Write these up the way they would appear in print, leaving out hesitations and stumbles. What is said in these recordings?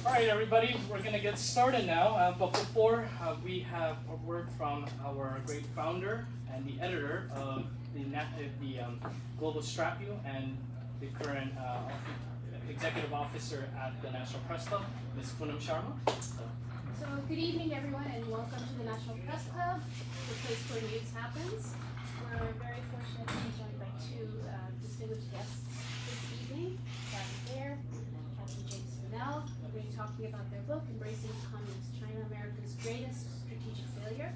All right, everybody, we're going to get started now. But before, we have a word from our great founder and the editor of the Global Strat View and the current executive officer at the National Press Club, Ms. Poonam Sharma. So good evening, everyone, and welcome to the National Press Club, the place where news happens. We're very fortunate to be joined by two distinguished guests this evening, Thayer, Captain James Fanell. We're going to be talking about their book, Embracing Communist China, America's Greatest Strategic Failure.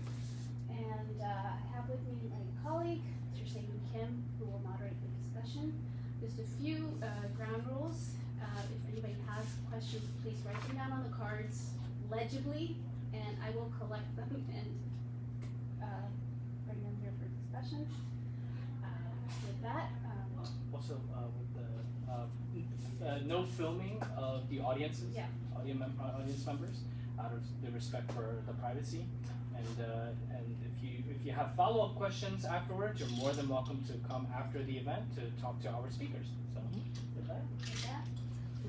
And I have with me my colleague, Mr. Seung Kim, who will moderate the discussion. Just a few ground rules. If anybody has questions, please write them down on the cards legibly, and I will collect them and bring them here for discussion. With that, Also, with the no filming of the audiences, yeah. Audience members, out of the respect for the privacy. And if you have follow-up questions afterwards, you're more than welcome to come after the event to talk to our speakers. So, with that.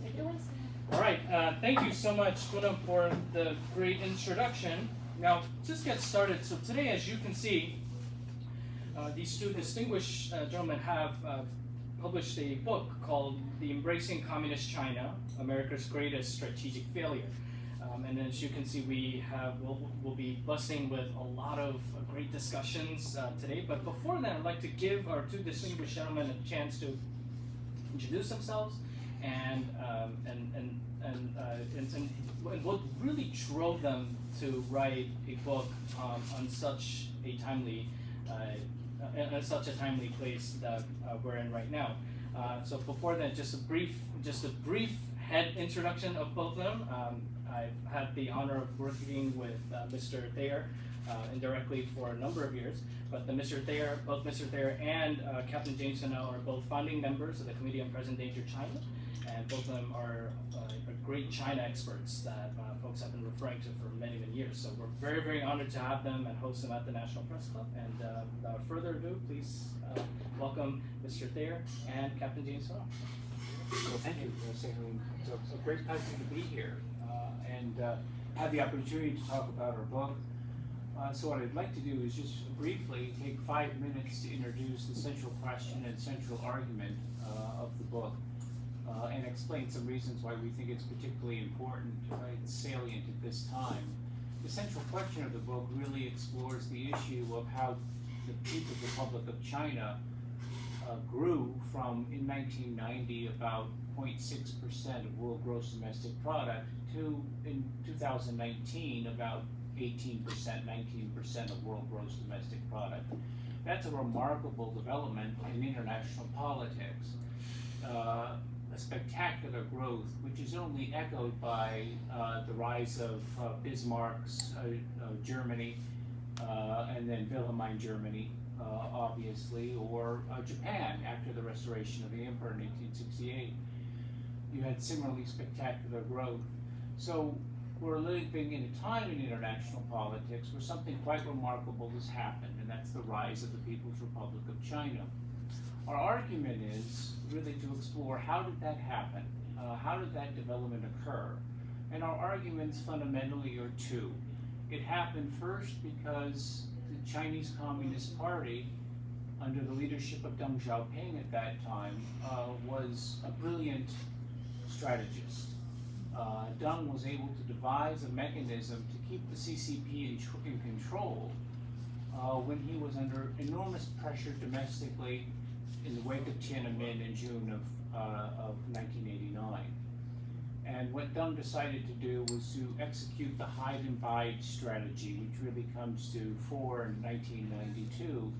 Take it away, Sam. All right, thank you so much, Poonam, for the great introduction. Now, just get started. So today, as you can see, these two distinguished gentlemen have published a book called The Embracing Communist China, America's Greatest Strategic Failure. And as you can see, we'll be busting with a lot of great discussions today. But before that, I'd like to give our two distinguished gentlemen a chance to introduce themselves and what really drove them to write a book on such a timely place that we're in right now. So before that, just a brief head introduction of both of them. I've had the honor of working with Mr. Thayer indirectly for a number of years, but both Mr. Thayer and Captain James Fanell are both founding members of the Committee on Present Danger China, and both of them are great China experts that folks have been referring to for many, many years. So we're very, very honored to have them and host them at the National Press Club. And without further ado, please welcome Mr. Thayer and Captain James Fanell. Well, thank you, Seung. It's a great pleasure to be here and have the opportunity to talk about our book. So what I'd like to do is just briefly take 5 minutes to introduce the central question and central argument of the book and explain some reasons why we think it's particularly important, it's salient at this time. The central question of the book really explores the issue of how the People's Republic of China grew from, in 1990, about 0.6% of world gross domestic product to, in 2019, about 18%, 19% of world gross domestic product. That's a remarkable development in international politics. A spectacular growth, which is only echoed by the rise of Bismarck's Germany, and then Wilhelmine Germany, obviously, or Japan after the restoration of the empire in 1868. You had similarly spectacular growth. So we're living in a time in international politics where something quite remarkable has happened, and that's the rise of the People's Republic of China. Our argument is really to explore how did that happen? How did that development occur? And our arguments fundamentally are two. It happened first because the Chinese Communist Party, under the leadership of Deng Xiaoping at that time, was a brilliant strategist. Deng was able to devise a mechanism to keep the CCP in control when he was under enormous pressure domestically in the wake of Tiananmen in June of 1989. And what Deng decided to do was to execute the hide and bide strategy, which really comes to fore in 1992,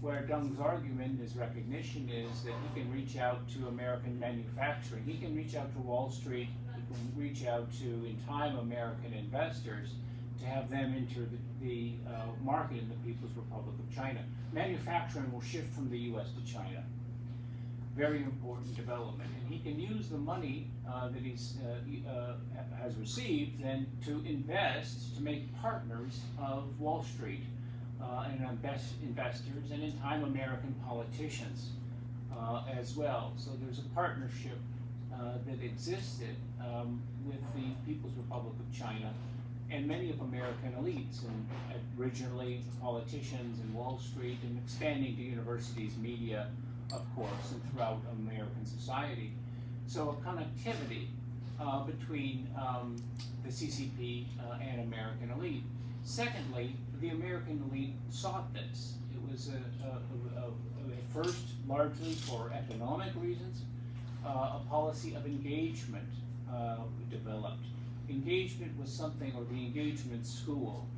where Deng's argument, his recognition is that he can reach out to American manufacturing, he can reach out to Wall Street, he can reach out to, in time, American investors to have them enter the market in the People's Republic of China. Manufacturing will shift from the US to China. Very important development. And he can use the money that he has received then to invest, to make partners of Wall Street and investors, and in time American politicians as well. So there's a partnership that existed with the People's Republic of China and many of American elites, and originally politicians in Wall Street, and expanding to universities, media, of course, and throughout American society. So a connectivity between the CCP and American elite. Secondly, the American elite sought this. It was at first largely for economic reasons, a policy of engagement developed. Engagement was something, or the engagement school,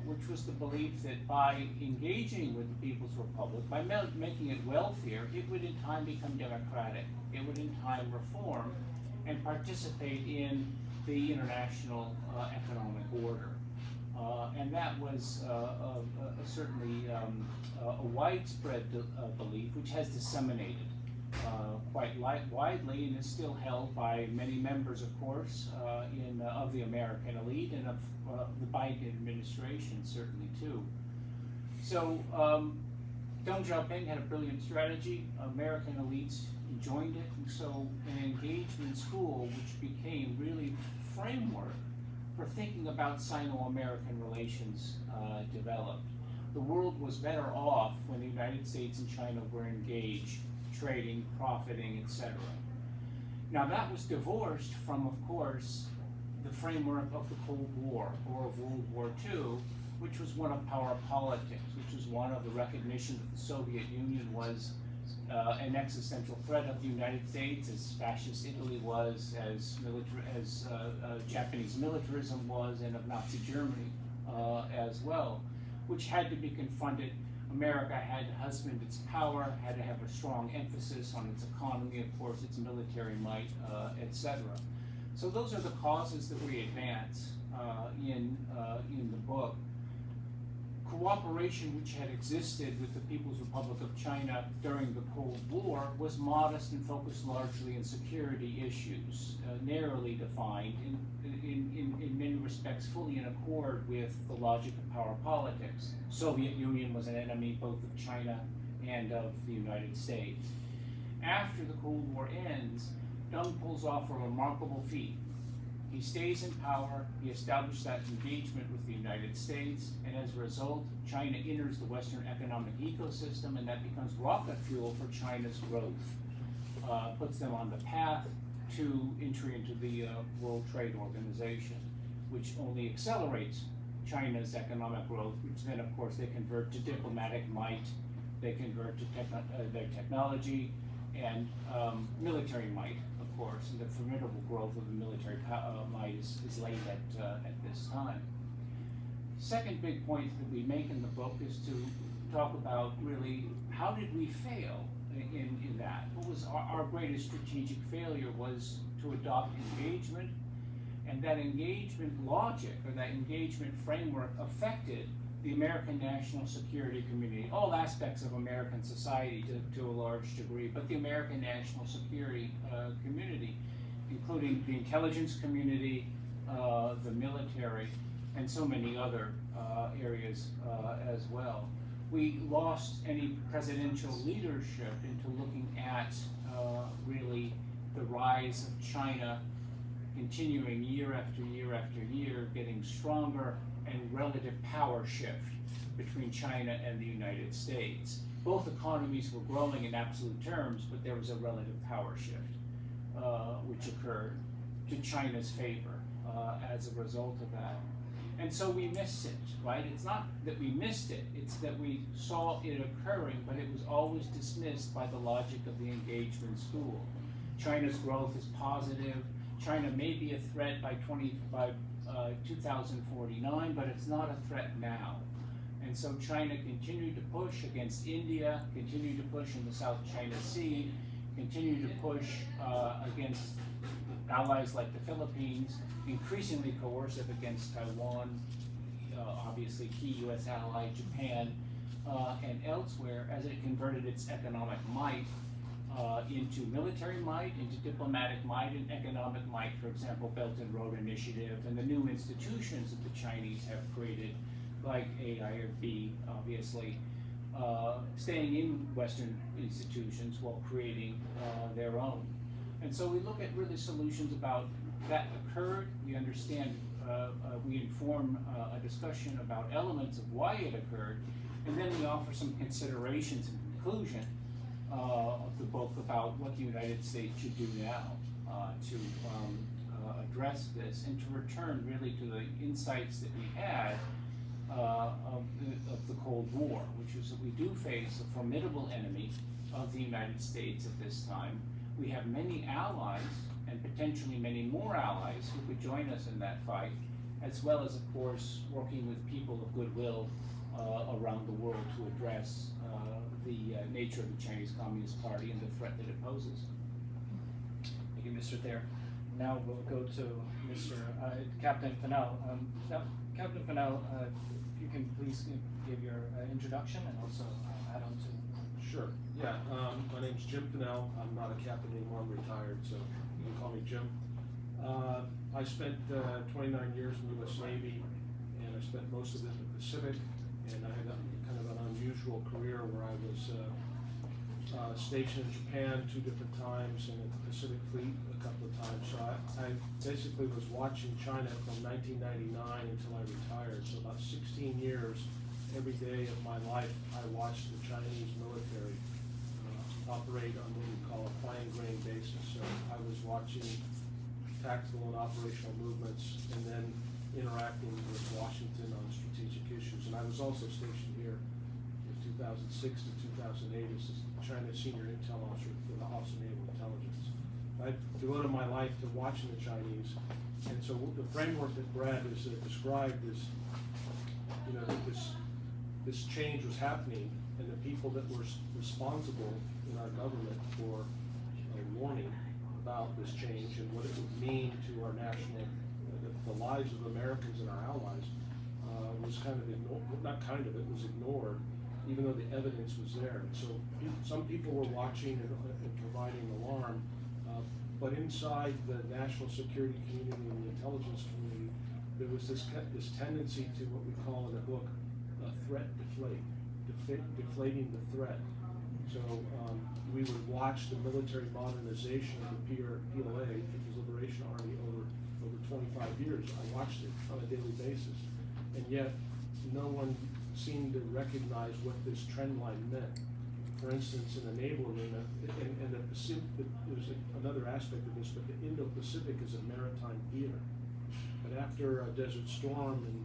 which was the belief that by engaging with the People's Republic, by making it wealthier, it would in time become democratic. It would in time reform and participate in the international economic order. And that was certainly a widespread belief, which has disseminated quite widely and is still held by many members, of course, of the American elite and of the Biden administration, certainly too. So Deng Xiaoping had a brilliant strategy. American elites joined it, and so an engagement school, which became really framework for thinking about Sino-American relations, developed. The world was better off when the United States and China were engaged, trading, profiting, etc. Now that was divorced from, of course, the framework of the Cold War, or of World War II, which was one of power politics, which was one of the recognition that the Soviet Union was an existential threat of the United States, as fascist Italy was, as Japanese militarism was, and of Nazi Germany as well, which had to be confronted. America had to husband its power, had to have a strong emphasis on its economy, of course, its military might, etc. So those are the causes that we advance in the book. Cooperation which had existed with the People's Republic of China during the Cold War was modest and focused largely on security issues, narrowly defined, in many respects fully in accord with the logic of power politics. Soviet Union was an enemy both of China and of the United States. After the Cold War ends, Deng pulls off a remarkable feat. He stays in power, he established that engagement with the United States, and as a result, China enters the Western economic ecosystem, and that becomes rocket fuel for China's growth. Puts them on the path to entry into the World Trade Organization, which only accelerates China's economic growth, which then, of course, they convert to diplomatic might, they convert to their technology and military might. Of course, and the formidable growth of the military might is laid at this time. Second big point that we make in the book is to talk about really how did we fail in that. What was our greatest strategic failure was to adopt engagement, and that engagement logic or that engagement framework affected the American national security community, all aspects of American society to a large degree, but the American national security community, including the intelligence community, the military, and so many other areas as well. We lost any presidential leadership into looking at really the rise of China continuing year after year after year, getting stronger, and relative power shift between China and the United States. Both economies were growing in absolute terms, but there was a relative power shift which occurred to China's favor as a result of that. And so we missed it, right? It's not that we missed it, it's that we saw it occurring, but it was always dismissed by the logic of the engagement school. China's growth is positive. China may be a threat by 2049, but it's not a threat now. And so China continued to push against India, continued to push in the South China Sea, continued to push against allies like the Philippines, increasingly coercive against Taiwan, obviously key U.S. ally Japan, and elsewhere as it converted its economic might into military might, into diplomatic might, and economic might, for example, Belt and Road Initiative, and the new institutions that the Chinese have created, like AIIB, obviously, staying in Western institutions while creating their own. And so we look at really solutions about that occurred, we understand, we inform a discussion about elements of why it occurred, and then we offer some considerations in conclusion of the book about what the United States should do now to address this, and to return really to the insights that we had of the Cold War, which is that we do face a formidable enemy of the United States at this time. We have many allies, and potentially many more allies who could join us in that fight, as well as, of course, working with people of goodwill around the world to address the nature of the Chinese Communist Party and the threat that it poses. Thank you, Mr. Thayer. Now we'll go to Mr. Captain Fanell. Now, Captain Fanell, if you can please give your introduction and also add on to. Sure. Yeah. My name's Jim Fanell. I'm not a captain anymore. I'm retired, so you can call me Jim. I spent 29 years in the U.S. Navy, and I spent most of it in the Pacific. And I had kind of an unusual career where I was stationed in Japan 2 different times, and at the Pacific Fleet a couple of times. So I basically was watching China from 1999 until I retired. So about 16 years, every day of my life, I watched the Chinese military operate on what we call a fine grain basis. So I was watching tactical and operational movements, and then interacting with Washington on strategic issues. And I was also stationed here in 2006 to 2008 as the China Senior Intel Officer for the Office of Naval Intelligence. I devoted my life to watching the Chinese, and so the framework that Brad has described is, you know, that this change was happening, and the people that were responsible in our government for warning about this change and what it would mean to our national, the lives of Americans and our allies, was kind of ignored. Not kind of, it was ignored, even though the evidence was there. And so some people were watching and providing alarm, but inside the national security community and the intelligence community, there was this tendency to what we call in the book threat deflate, deflating the threat. So we would watch the military modernization of the PLA, People's Liberation Army, over 25 years. I watched it on a daily basis, and yet no one seemed to recognize what this trend line meant. For instance, in the naval arena, and the Pacific, there's another aspect of this, but the Indo-Pacific is a maritime theater. But after Desert Storm and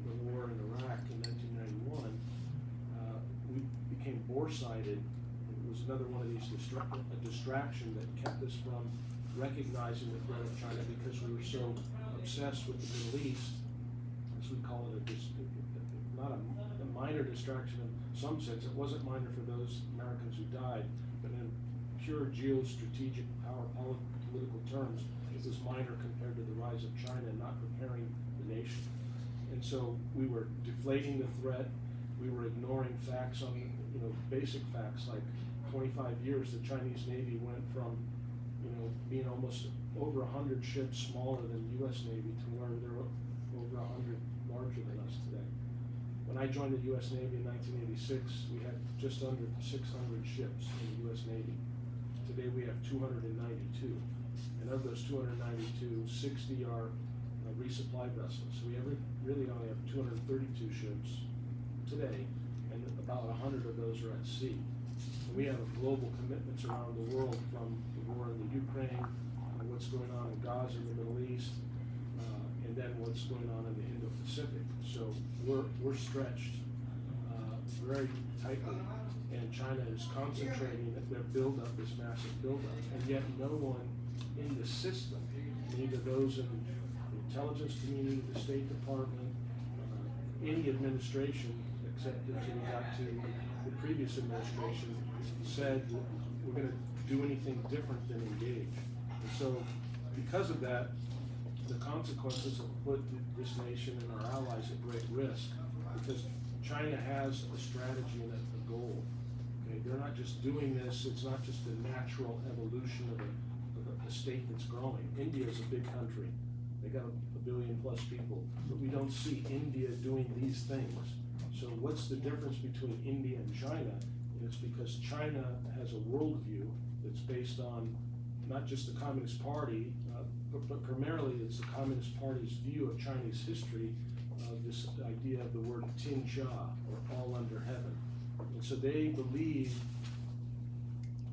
the war in Iraq in 1991, we became bore-sighted. It was another one of these distraction that kept us from recognizing the threat of China, because we were so obsessed with the Middle East, as we call it, not a minor distraction in some sense. It wasn't minor for those Americans who died, but in pure geostrategic power political terms, it was minor compared to the rise of China and not preparing the nation. And so we were deflating the threat. We were ignoring facts on, basic facts like 25 years, the Chinese Navy went from, being almost over 100 ships smaller than the U.S. Navy to where they're over 100 larger than us today. When I joined the U.S. Navy in 1986, we had just under 600 ships in the U.S. Navy. Today we have 292. And of those 292, 60 are resupply vessels. So we really only have 232 ships today, and about 100 of those are at sea. And we have global commitments around the world, from the war in the Ukraine, what's going on in Gaza in the Middle East, and then what's going on in the Indo-Pacific. So we're stretched very tightly, and China is concentrating their buildup, this massive buildup, and yet no one in the system, neither those in the intelligence community, the State Department, any administration, except until we got to the previous administration, said we're going to do anything different than engage. And so because of that, the consequences have put this nation and our allies at great risk, because China has a strategy and a goal. Okay, they're not just doing this, it's not just a natural evolution of a state that's growing. India is a big country. They got a billion plus people, but we don't see India doing these things. So what's the difference between India and China? It's because China has a worldview that's based on not just the Communist Party, but primarily it's the Communist Party's view of Chinese history, this idea of the word Tin Sha, or all under heaven. And so they believe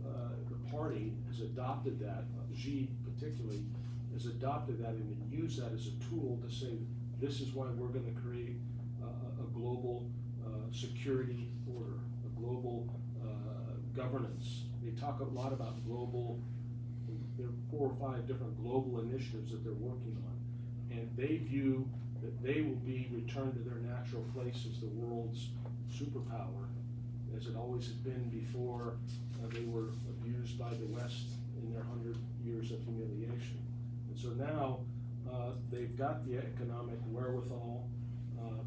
the party has adopted that, Xi particularly, has adopted that and used that as a tool to say, this is why we're going to create a global security order, a global governance. They talk a lot about global, there are 4 or 5 different global initiatives that they're working on. And they view that they will be returned to their natural place as the world's superpower, as it always had been before they were abused by the West in their 100 years of humiliation. And so now they've got the economic wherewithal.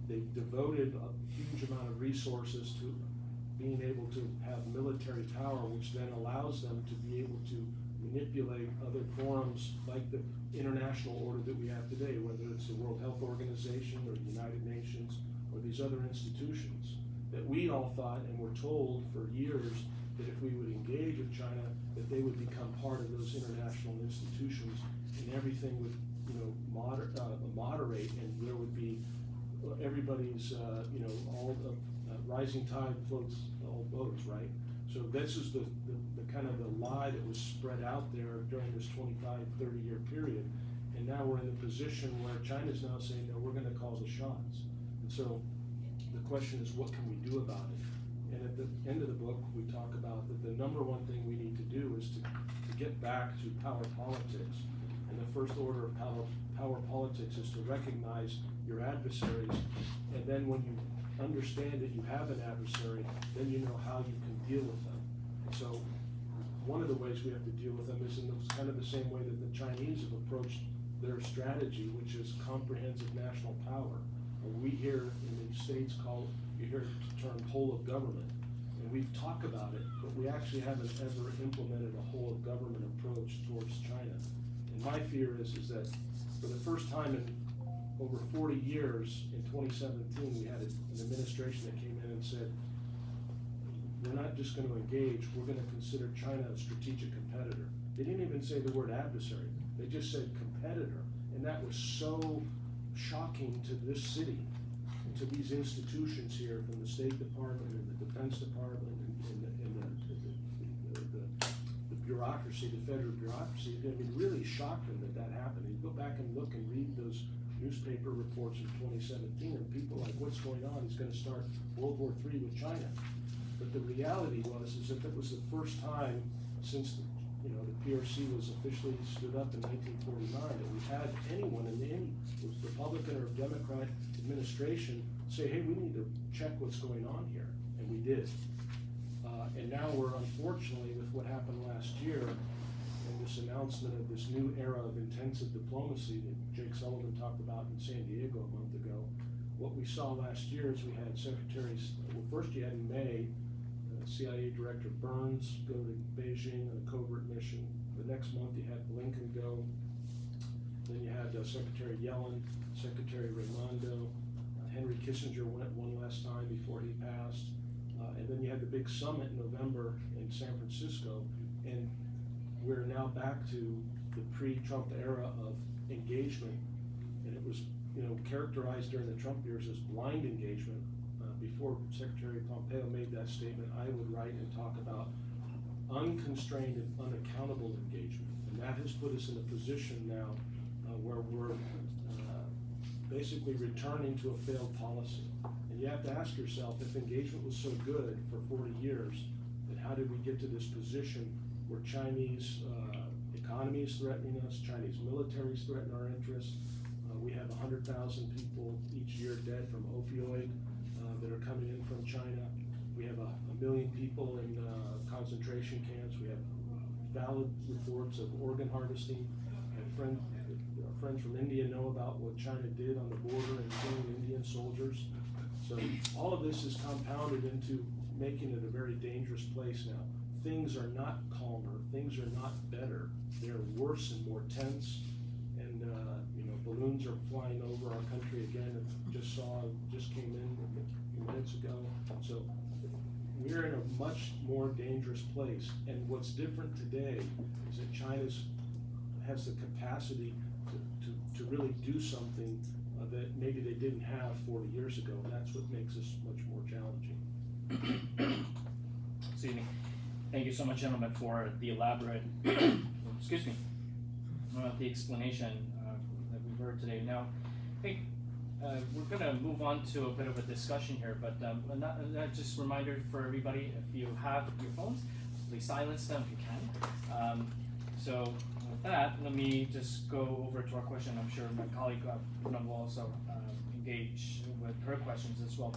They've devoted a huge amount of resources to being able to have military power, which then allows them to be able to manipulate other forums like the international order that we have today, whether it's the World Health Organization or the United Nations or these other institutions that we all thought and were told for years that if we would engage with China, that they would become part of those international institutions and everything would, moderate, and there would be everybody's, all the rising tide floats all boats, right? So this is the kind of the lie that was spread out there during this 25, 30-year period. And now we're in a position where China's now saying, no, we're going to call the shots. And so the question is, what can we do about it? And at the end of the book, we talk about that the number one thing we need to do is to get back to power politics. And the first order of power politics is to recognize your adversaries. And then when you understand that you have an adversary, then you know how you can deal with them. So one of the ways we have to deal with them is in kind of the same way that the Chinese have approached their strategy, which is comprehensive national power. We here in the States you hear the term whole of government, and we've talked about it, but we actually haven't ever implemented a whole of government approach towards China. And my fear is that for the first time in over 40 years, in 2017, we had an administration that came in and said, we're not just going to engage, we're going to consider China a strategic competitor. They didn't even say the word adversary, they just said competitor. And that was so shocking to this city, and to these institutions here, from the State Department and the Defense Department and the bureaucracy, the federal bureaucracy. I mean, really shocked them that happened. You go back and look and read those newspaper reports in 2017, and people like, what's going on? He's going to start World War III with China. But the reality is that was the first time since the PRC was officially stood up in 1949 that we had anyone in any Republican or Democrat administration say, hey, we need to check what's going on here, and we did. And now we're, unfortunately, with what happened last year and this announcement of this new era of intensive diplomacy that Jake Sullivan talked about in San Diego a month ago. What we saw last year is we had secretaries, well, first you had in May, CIA Director Burns go to Beijing on a covert mission. The next month you had Blinken go. Then you had Secretary Yellen, Secretary Raimondo, Henry Kissinger went one last time before he passed. And then you had the big summit in November in San Francisco. And we're now back to the pre-Trump era of engagement. And it was characterized during the Trump years as blind engagement. Before Secretary Pompeo made that statement, I would write and talk about unconstrained and unaccountable engagement. And that has put us in a position now where we're basically returning to a failed policy. And you have to ask yourself, if engagement was so good for 40 years, then how did we get to this position where Chinese economy is threatening us, Chinese military is threatening our interests? We have 100,000 people each year dead from opioid that are coming in from China. We have a million people in concentration camps. We have valid reports of organ harvesting. Our friends from India know about what China did on the border and killing Indian soldiers. So all of this is compounded into making it a very dangerous place now. Things are not calmer. Things are not better. They're worse and more tense. And balloons are flying over our country again. Just came in a few minutes ago. So we're in a much more dangerous place. And what's different today is that has the capacity to really do something that maybe they didn't have 40 years ago. And that's what makes us much more challenging. Excuse me. Thank you so much, gentlemen, for the elaborate, excuse me, the explanation that we've heard today. Now, I think we're going to move on to a bit of a discussion here, but just a reminder for everybody, if you have your phones, please silence them if you can. So with that, let me just go over to our question. I'm sure my colleague will also engage with her questions as well.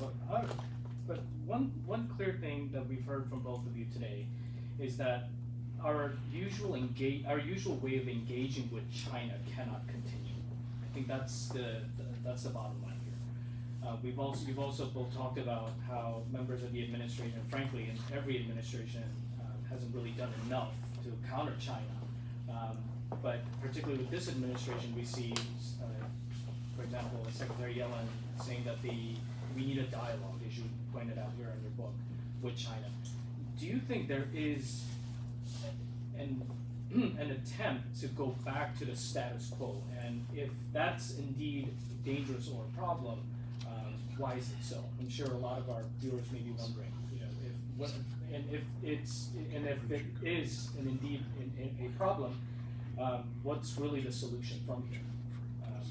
But one clear thing that we've heard from both of you today is that our usual way of engaging with China cannot continue. I think that's the bottom line here. You've also both talked about how members of the administration, frankly, and every administration hasn't really done enough to counter China. But particularly with this administration, we see, for example, Secretary Yellen saying that we need a dialogue, as you pointed out here in your book, with China. Do you think there is an attempt to go back to the status quo? And if that's indeed dangerous or a problem, why is it so? I'm sure a lot of our viewers may be wondering, if it is indeed a problem, what's really the solution from here?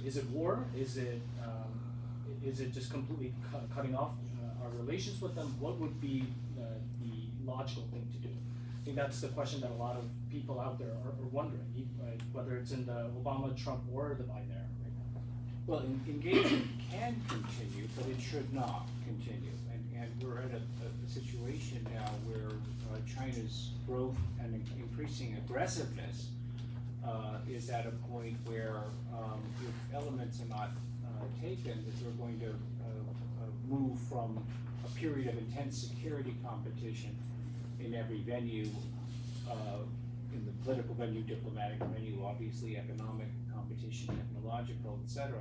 Is it war? Is it just completely cutting off our relations with them? What would be the logical thing to do? I think that's the question that a lot of people out there are wondering, whether it's in the Obama, Trump, or the Biden era right now. Well, engagement can continue, but it should not continue. And we're at a situation now where China's growth and increasing aggressiveness is at a point where if elements are not taken, that we're going to move from a period of intense security competition in every venue, in the political venue, diplomatic venue, obviously economic competition, technological, etc.,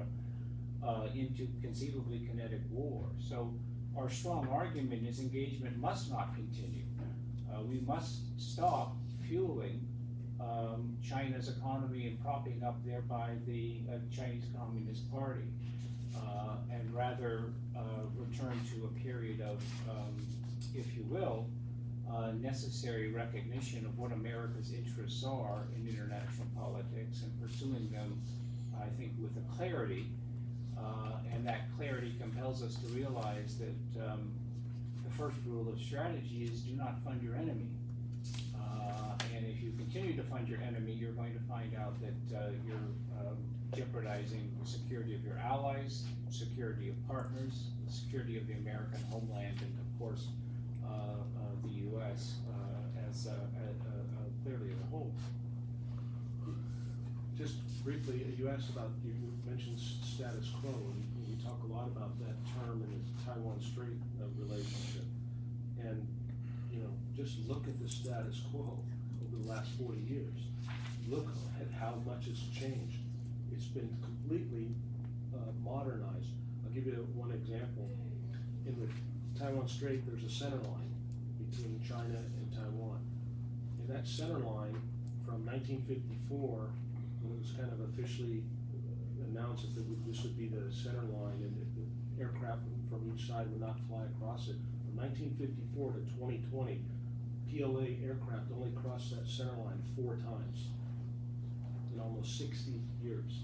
into conceivably kinetic war. So our strong argument is engagement must not continue. We must stop fueling China's economy and propping up thereby the Chinese Communist Party, and rather return to a period of, if you will, necessary recognition of what America's interests are in international politics and pursuing them, I think, with a clarity. And that clarity compels us to realize that the first rule of strategy is do not fund your enemy. And if you continue to fund your enemy, you're going to find out that you're jeopardizing the security of your allies, security of partners, the security of the American homeland, and of course, the U.S. as clearly as a whole. Just briefly, you mentioned status quo, and we talk a lot about that term in the Taiwan Strait relationship. And just look at the status quo over the last 40 years. Look at how much it's changed. It's been completely modernized. I'll give you one example. In the Taiwan Strait, there's a center line between China and Taiwan. And that center line from 1954, when it was kind of officially announced that this would be the center line and the aircraft from each side would not fly across it, from 1954 to 2020, PLA aircraft only crossed that center line 4 times in almost 60 years.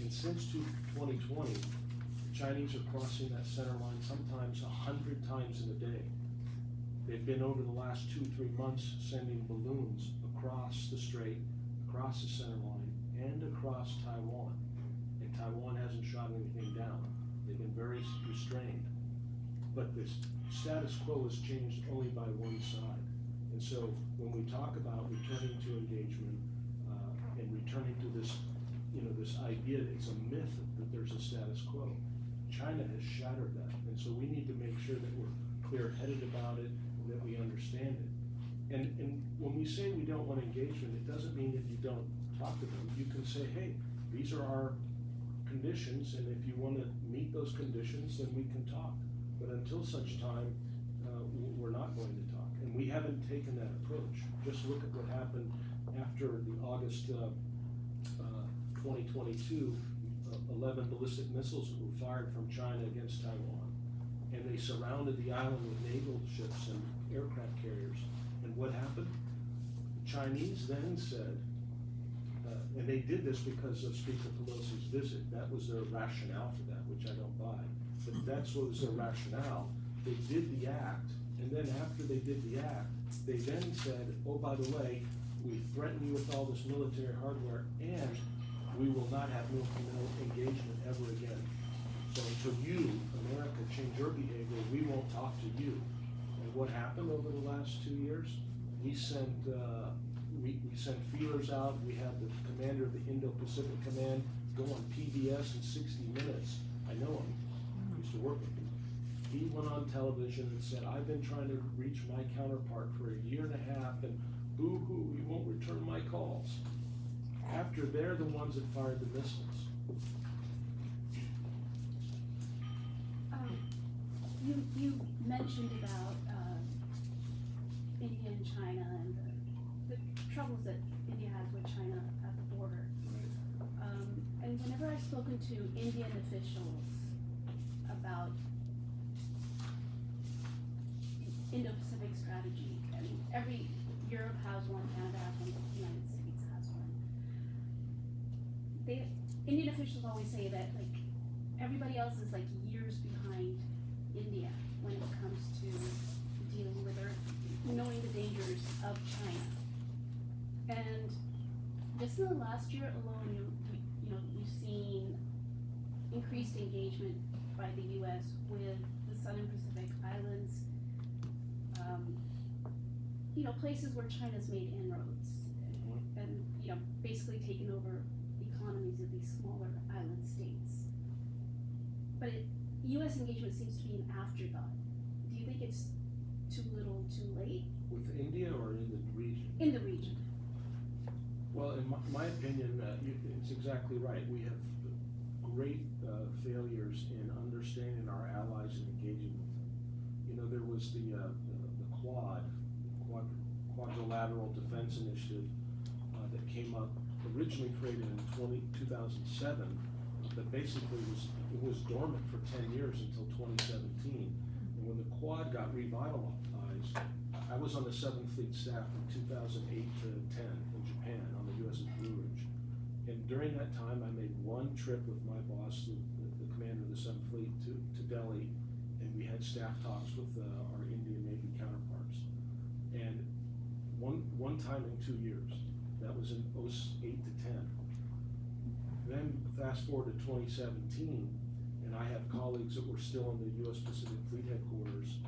And since 2020, the Chinese are crossing that center line sometimes 100 times in a day. They've been over the last 2-3 months sending balloons across the strait, across the center line, and across Taiwan. And Taiwan hasn't shot anything down. They've been very restrained. But the status quo has changed only by one side. And so when we talk about returning to engagement and returning to this, this idea that it's a myth that there's a status quo, China has shattered that. And so we need to make sure that we're clear-headed about it and that we understand it. And when we say we don't want engagement, it doesn't mean that you don't talk to them. You can say, hey, these are our conditions, and if you want to meet those conditions, then we can talk. But until such time, we're not going to talk. And we haven't taken that approach. Just look at what happened after the August 2022, 11 ballistic missiles were fired from China against Taiwan. And they surrounded the island with naval ships and aircraft carriers. And what happened? The Chinese then said, and they did this because of Speaker Pelosi's visit. That was their rationale for that, which I don't buy. But that's what was their rationale. They did the act, and then after they did the act, they then said, oh, by the way, we threaten you with all this military hardware, and we will not have military engagement ever again. So until you, America, change your behavior, we won't talk to you. And what happened over the last 2 years? We sent feelers out. We had the commander of the Indo-Pacific Command go on PBS in 60 Minutes. I know him. I used to work with him. He went on television and said, I've been trying to reach my counterpart for 1.5 years, and boo-hoo, he won't return my calls. After they're the ones that fired the missiles. You mentioned about India and China and the troubles that India has with China at the border. And whenever I've spoken to Indian officials about Indo-Pacific strategy, I mean, Europe has one, Canada has one, the United States has one. Indian officials always say that, like, everybody else is like years behind India when it comes to dealing with or knowing the dangers of China. And just in the last year alone, you've seen increased engagement by the U.S. with the Southern Pacific Islands, places where China's made inroads and basically taken over economies of these smaller island states. But U.S. engagement seems to be an afterthought. Do you think it's too little, too late? With India or in the region? In the region. Well, in my opinion, it's exactly right. We have great failures in understanding our allies and engaging with them. There was the Quadrilateral Defense Initiative that came up, originally created in 2007, that basically was dormant for 10 years until 2017. And when the Quad got revitalized, I was on the 7th Fleet staff from 2008 to 10 in Japan on the USS Blue Ridge. And during that time, I made one trip with my boss, the commander of the 7th Fleet, to Delhi, and we had staff talks with our Indian Navy counterparts. And one time in 2 years, that was in 08 to 10. Then fast forward to 2017, and I have colleagues that were still in the U.S. Pacific Fleet headquarters.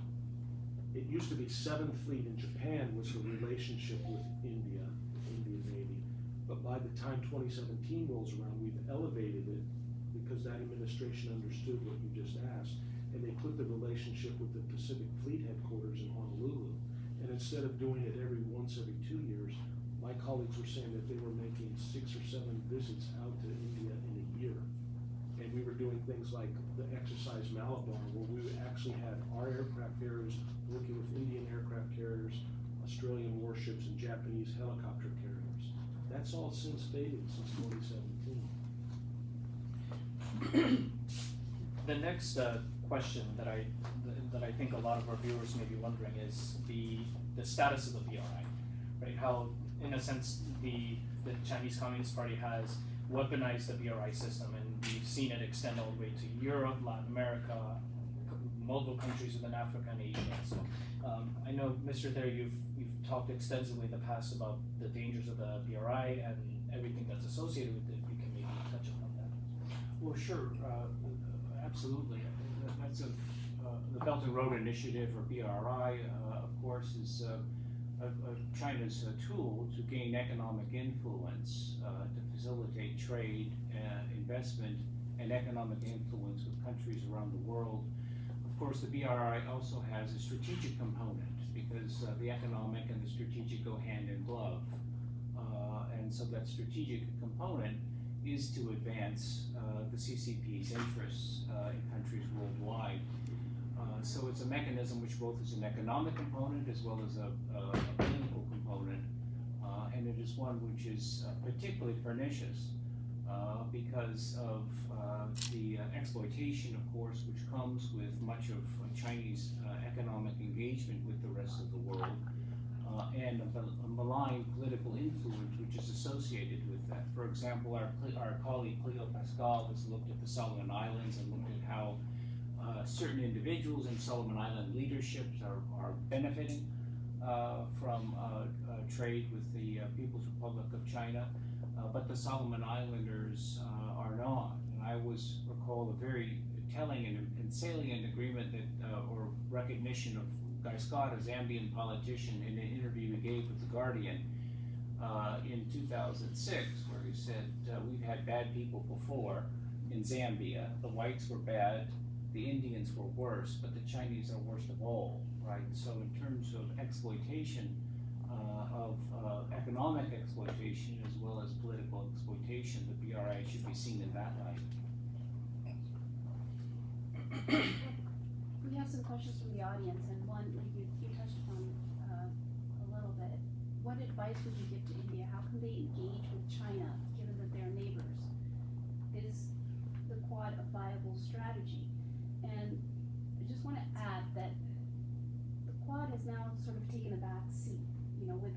It used to be 7th Fleet in Japan was the relationship with India, the Indian Navy. But by the time 2017 rolls around, we've elevated it because that administration understood what you just asked, and they put the relationship with the Pacific Fleet headquarters in Honolulu. And instead of doing it every 2 years, my colleagues were saying that they were making 6 or 7 visits out to India in a year. And we were doing things like the exercise Malabar, where we actually had our aircraft carriers working with Indian aircraft carriers, Australian warships, and Japanese helicopter carriers. That's all since faded since 2017. The next question that I think a lot of our viewers may be wondering is the status of the BRI, right? How, in a sense, the Chinese Communist Party has weaponized the BRI system, and we've seen it extend all the way to Europe, Latin America, multiple countries within Africa and Asia. So I know, Mr. Thayer, you've talked extensively in the past about the dangers of the BRI and everything that's associated with it. If you can maybe touch upon that. Well, sure, absolutely. That's the Belt and Road Initiative, or BRI, of course, is China's tool to gain economic influence, to facilitate trade, investment, and economic influence with countries around the world. Of course, the BRI also has a strategic component because the economic and the strategic go hand in glove. And so that strategic component is to advance the CCP's interests in countries worldwide. So it's a mechanism which both is an economic component as well as a political component, and it is one which is particularly pernicious because of the exploitation, of course, which comes with much of Chinese economic engagement with the rest of the world, and a malign political influence which is associated with that. For example, our colleague Cleo Pascal has looked at the Solomon Islands and looked at how certain individuals in Solomon Island leaderships are benefiting from trade with the People's Republic of China, but the Solomon Islanders are not. And I always recall a very telling and salient agreement that, or recognition of Guy Scott, a Zambian politician, in an interview he gave with The Guardian in 2006, where he said, we've had bad people before in Zambia. The whites were bad, the Indians were worse, but the Chinese are worst of all, right? So in terms of exploitation, of economic exploitation as well as political exploitation, the BRI should be seen in that light. We have some questions from the audience, and one, like you touched upon a little bit. What advice would you give to India? How can they engage with China, given that they're neighbors? Is the Quad a viable strategy? And I just want to add that the Quad has now sort of taken a back seat. You know, with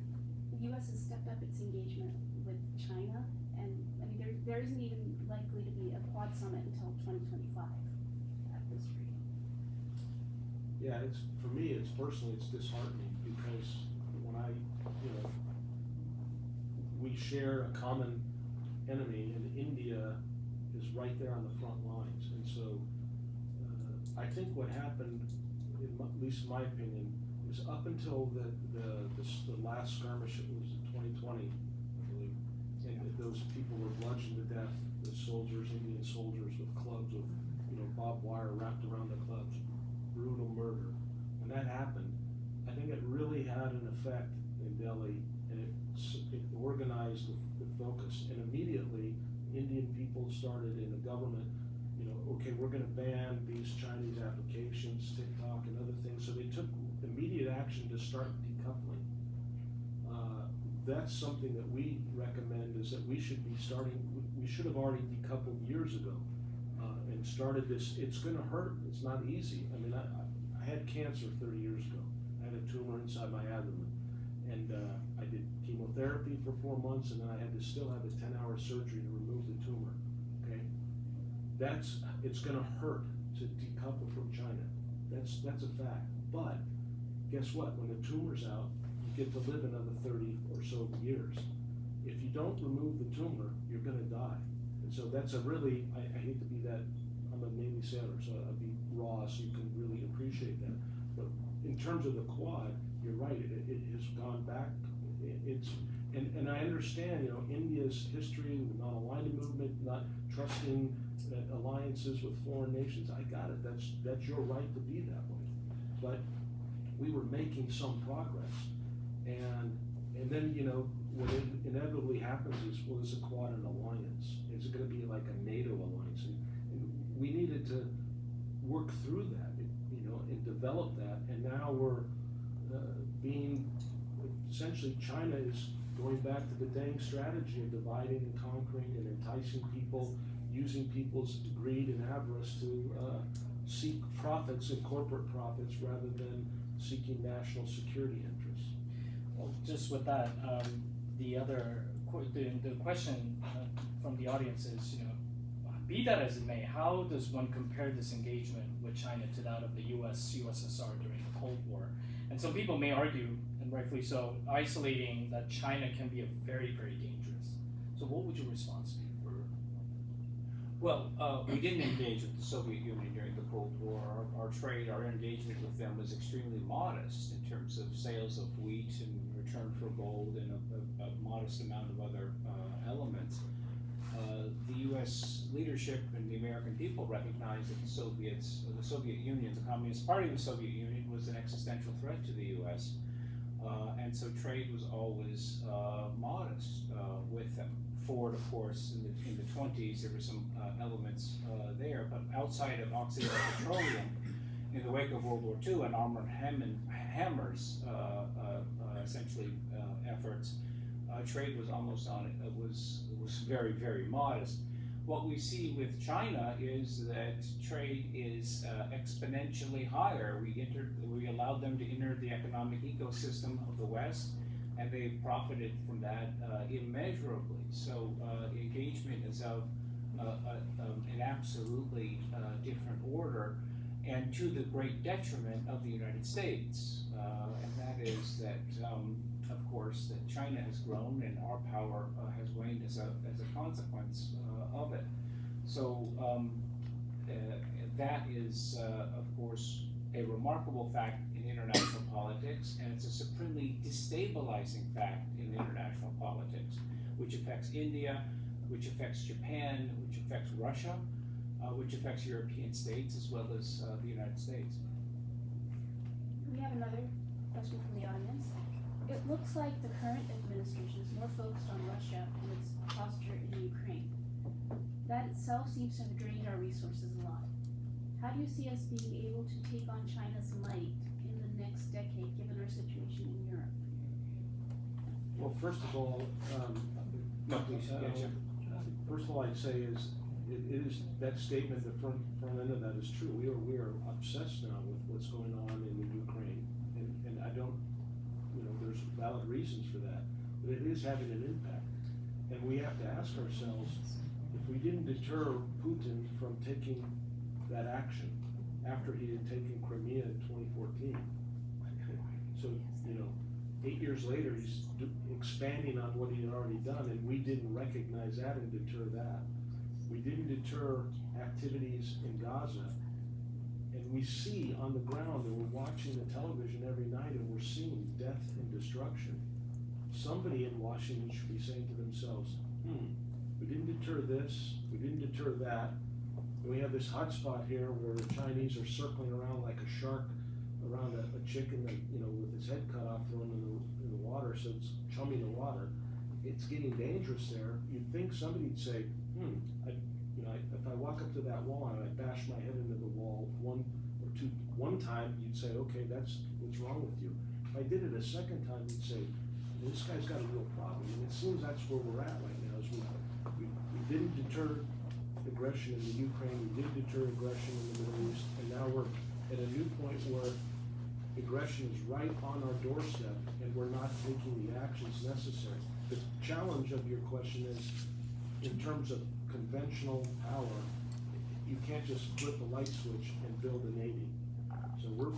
the U.S. has stepped up its engagement with China, and I mean there isn't even likely to be a Quad summit until 2025 at this rate. Yeah, for me, it's disheartening because when we share a common enemy, and India is right there on the front lines, and so I think what happened, at least in my opinion, was up until the last skirmish. It was in 2020, I believe, and those people were bludgeoned to death. The soldiers, Indian soldiers, with clubs with barbed wire wrapped around the clubs. Brutal murder. When that happened, I think it really had an effect in Delhi, and it organized the focus. And immediately, Indian people started in the government, okay, we're going to ban these Chinese applications, TikTok and other things. So they took immediate action to start decoupling. That's something that we recommend, is that we should have already decoupled years ago and started this. It's going to hurt. It's not easy. I mean, I had cancer 30 years ago. I had a tumor inside my abdomen, and I did chemotherapy for 4 months, and then I had to still have a 10-hour surgery to remove the tumor. Okay, it's going to hurt to decouple from China. That's a fact. But guess what? When the tumor's out, you get to live another 30 or so years. If you don't remove the tumor, you're going to die. And so that's I hate to be that. I'm a Navy sailor, so I'll be raw so you can really appreciate that. But in terms of the Quad, you're right, it has gone back. And I understand, India's history, the non-aligned movement, not trusting alliances with foreign nations. I got it. That's your right to be that way. But we were making some progress, and then what inevitably happens is, well, is the Quad an alliance? Is it going to be like a NATO alliance? And we needed to work through that, and develop that. And now we're essentially China is going back to the Deng strategy of dividing and conquering and enticing people, using people's greed and avarice to seek profits and corporate profits rather than seeking national security interests. Well, just with that, the question from the audience is, be that as it may, how does one compare this engagement with China to that of the USSR during the Cold War? And some people may argue, and rightfully so, isolating that China can be very, very dangerous. So what would your response be? Well, we didn't engage with the Soviet Union during the Cold War. Our trade, our engagement with them was extremely modest in terms of sales of wheat in return for gold and a modest amount of other elements. The U.S. leadership and the American people recognized that the Soviet Union, the Communist Party of the Soviet Union, was an existential threat to the U.S. And so trade was always modest with them. Ford, of course, in the 20s, there were some elements there, but outside of Occidental petroleum in the wake of World War II and Armored Hammers essentially efforts, trade was almost was very, very modest. What we see with China is that trade is exponentially higher. We allowed them to enter the economic ecosystem of the West, and they've profited from that immeasurably. So engagement is of an absolutely different order, and to the great detriment of the United States. And that is that, of course, that China has grown and our power has waned as a consequence of it. So that is, of course, a remarkable fact in international politics, and it's a supremely destabilizing fact in international politics, which affects India, which affects Japan, which affects Russia, which affects European states as well as the United States. We have another question from the audience. It looks like the current administration is more focused on Russia and its posture in Ukraine. That itself seems to have drained our resources a lot. How do you see us being able to take on China's might in the next decade, given our situation in Europe? Well, first of all, No, please, yeah, first of all, I'd say is, it is, that statement, the front end of that is true. We are obsessed now with what's going on in the Ukraine, and I don't, there's valid reasons for that, but it is having an impact. And we have to ask ourselves, if we didn't deter Putin from taking that action after he had taken Crimea in 2014, so, 8 years later, he's expanding on what he had already done, and we didn't recognize that and deter that. We didn't deter activities in Gaza, and we see on the ground, and we're watching the television every night, and we're seeing death and destruction. Somebody in Washington should be saying to themselves, we didn't deter this, we didn't deter that, and we have this hot spot here where the Chinese are circling around like a shark around a chicken that, with its head cut off, thrown in the water, so it's chumming the water. It's getting dangerous there. You'd think somebody'd say, if I walk up to that wall and I bash my head into the wall one time, you'd say, okay, that's what's wrong with you. If I did it a second time, you'd say, this guy's got a real problem. And it seems that's where we're at right now, is we didn't deter aggression in the Ukraine, we did deter aggression in the Middle East, and now we're at a new point where aggression is right on our doorstep and we're not taking the actions necessary. The challenge of your question is, in terms of conventional power, you can't just flip a light switch and build a navy. So we're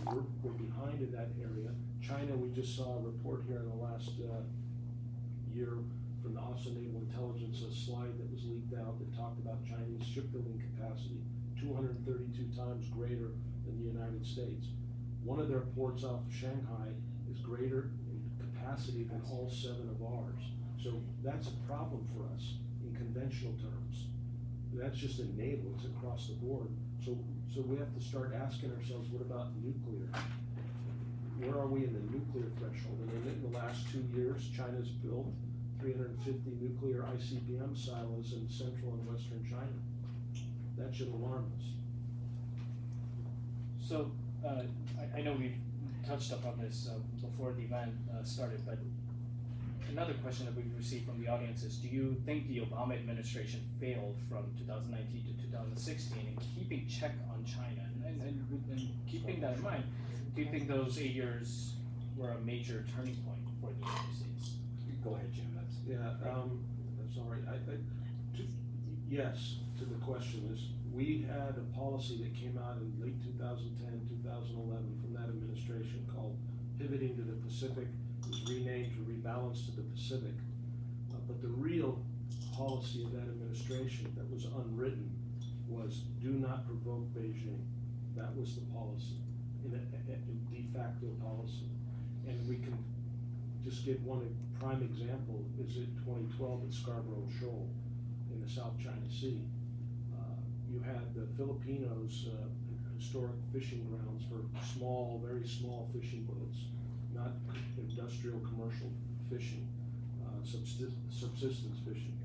behind in that area. China, we just saw a report here in the last year from the Office of Naval Intelligence, a slide that was leaked out that talked about Chinese shipbuilding capacity, 232 times greater than the United States. One of their ports off Shanghai is greater in capacity than all 7 of ours. So that's a problem for us in conventional terms. That's just in naval, it's across the board. So we have to start asking ourselves, what about nuclear? Where are we in the nuclear threshold? And in the last 2 years, China's built 350 nuclear ICBM silos in central and western China. That should alarm us. So, I know we've touched upon this before the event started, but another question that we've received from the audience is, do you think the Obama administration failed from 2019 to 2016 in keeping check on China? And keeping that in mind, do you think those 8 years were a major turning point for the United States? Go ahead, Jim. That's all right. Yes, to the question is, we had a policy that came out in late 2010, 2011 from that administration called Pivoting to the Pacific. It was renamed to Rebalance to the Pacific. But the real policy of that administration that was unwritten was do not provoke Beijing. That was the policy, in a de facto policy. And we can just give one prime example, is in 2012 at Scarborough Shoal in the South China Sea. You had the Filipinos, historic fishing grounds for small, very small fishing boats, not industrial commercial fishing, subsistence fishing.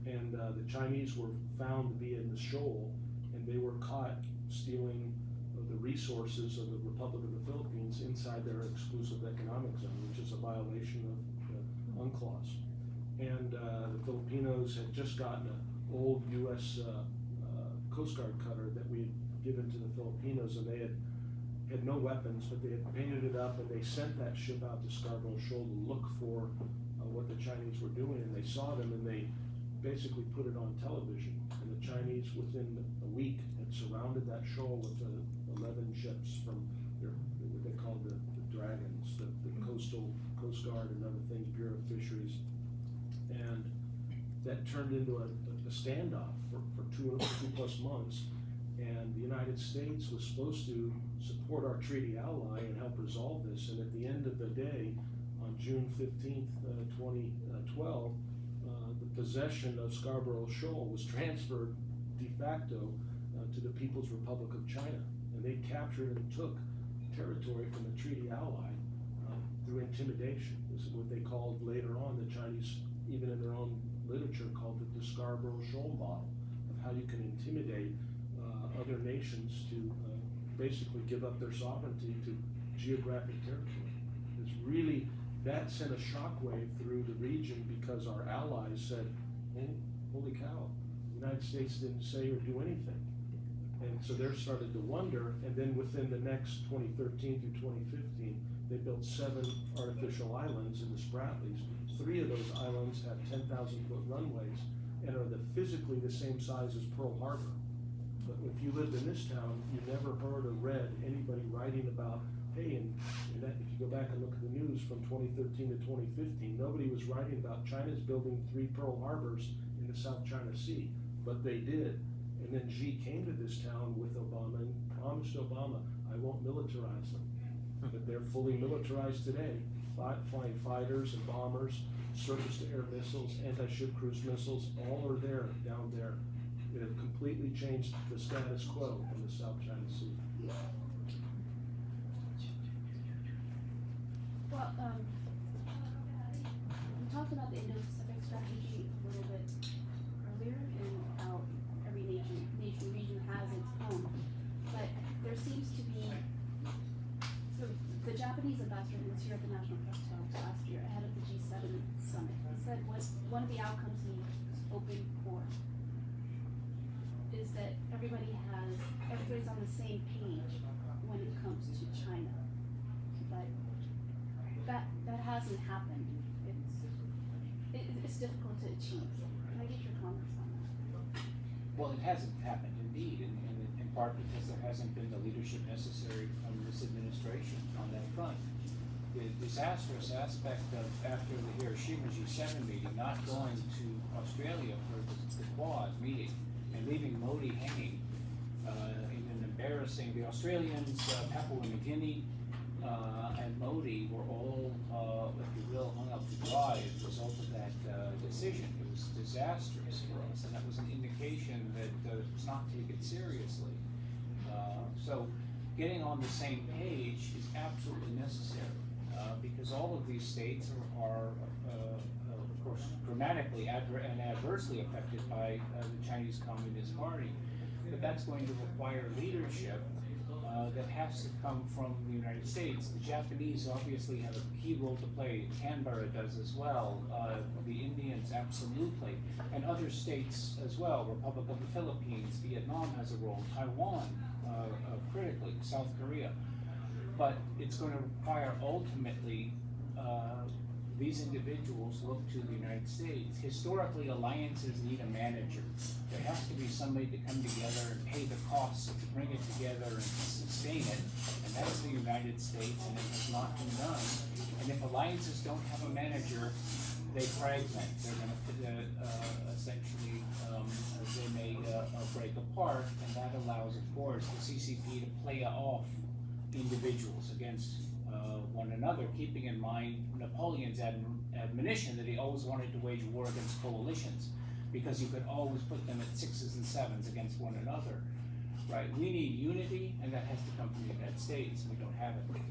And the Chinese were found to be in the shoal, and they were caught stealing the resources of the Republic of the Philippines inside their exclusive economic zone, which is a violation of the UNCLOS. And the Filipinos had just gotten an old U.S. Coast Guard cutter that we had given to the Filipinos, and they had no weapons, but they had painted it up, and they sent that ship out to Scarborough Shoal to look for what the Chinese were doing, and they saw them, and they basically put it on television. And the Chinese, within a week, had surrounded that shoal with 11 ships from what they called the Dragons, the Coastal Coast Guard and other things, Bureau of Fisheries. And that turned into a standoff for two plus months. And the United States was supposed to support our treaty ally and help resolve this. And at the end of the day, on June 15th, 2012, the possession of Scarborough Shoal was transferred de facto to the People's Republic of China. And they captured and took territory from the treaty ally through intimidation. This is what they called later on, the Chinese, even in their own literature, called it the Scarborough Shoal model of how you can intimidate other nations to basically give up their sovereignty to geographic territory. It's really, that sent a shockwave through the region because our allies said, oh, holy cow, the United States didn't say or do anything. And so they started to wonder, and then within the next 2013 through 2015, they built 7 artificial islands in the Spratlys. 3 of those islands have 10,000-foot runways and are physically the same size as Pearl Harbor. But if you lived in this town, you never heard or read anybody writing about, hey, and that, if you go back and look at the news from 2013 to 2015, nobody was writing about China's building 3 Pearl Harbors in the South China Sea, but they did. And then Xi came to this town with Obama and promised Obama, I won't militarize them. But they're fully militarized today, flying fighters and bombers, surface-to-air missiles, anti-ship cruise missiles, all are there, down there. It have completely changed the status quo in the South China Sea. Well, we talked about the Indo-Pacific strategy a little bit earlier and how every region has its own. But there seems to be, so the Japanese ambassador who was here at the National Press Club last year ahead of the G7 summit, he said one of the outcomes he was hoping for is that everybody's on the same page when it comes to China. But that hasn't happened. It's difficult to achieve. Can I get your comments on that? Well, it hasn't happened indeed, and in part because there hasn't been the leadership necessary from this administration on that front. The disastrous aspect of, after the Hiroshima G7 meeting, not going to Australia for the Quad meeting and leaving Modi hanging in an embarrassing, the Australians, Papua New Guinea, and Modi were all, if you will, hung up to dry as a result of that decision. It was disastrous for us, and that was an indication that it was not taken seriously. So getting on the same page is absolutely necessary, because all of these states are of course, dramatically and adversely affected by the Chinese Communist Party. But that's going to require leadership that has to come from the United States. The Japanese obviously have a key role to play. Canberra does as well. The Indians absolutely, and other states as well. Republic of the Philippines, Vietnam has a role. Taiwan, critically, South Korea. But it's going to require ultimately these individuals look to the United States. Historically, alliances need a manager. There has to be somebody to come together and pay the costs to bring it together and sustain it, and that's the United States, and it has not been done. And if alliances don't have a manager, they fragment. They're going to essentially, they may break apart, and that allows, of course, the CCP to play off individuals against one another, keeping in mind Napoleon's admonition that he always wanted to wage war against coalitions, because you could always put them at 6s and 7s against one another, right? We need unity, and that has to come from the United States. We don't have it.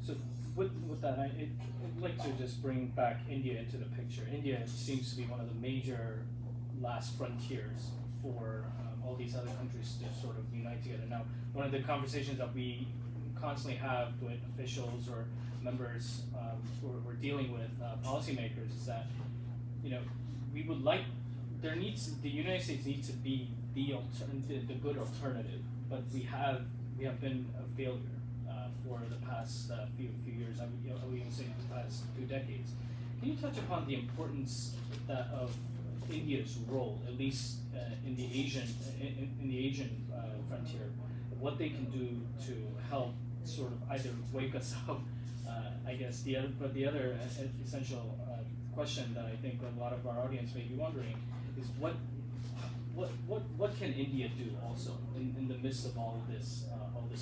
So with that, I'd like to just bring back India into the picture. India seems to be one of the major last frontiers for all these other countries to sort of unite together. Now, one of the conversations that we constantly have with officials or members who we're dealing with, policymakers, is that, you know, we would like, the United States needs to be the good alternative, but we have been a failure for the past few years. I would even say the past 2 decades. Can you touch upon the importance of India's role, at least in the Asian frontier, what they can do to help sort of either wake us up? I guess the other essential question that I think a lot of our audience may be wondering is what can India do also in the midst of all this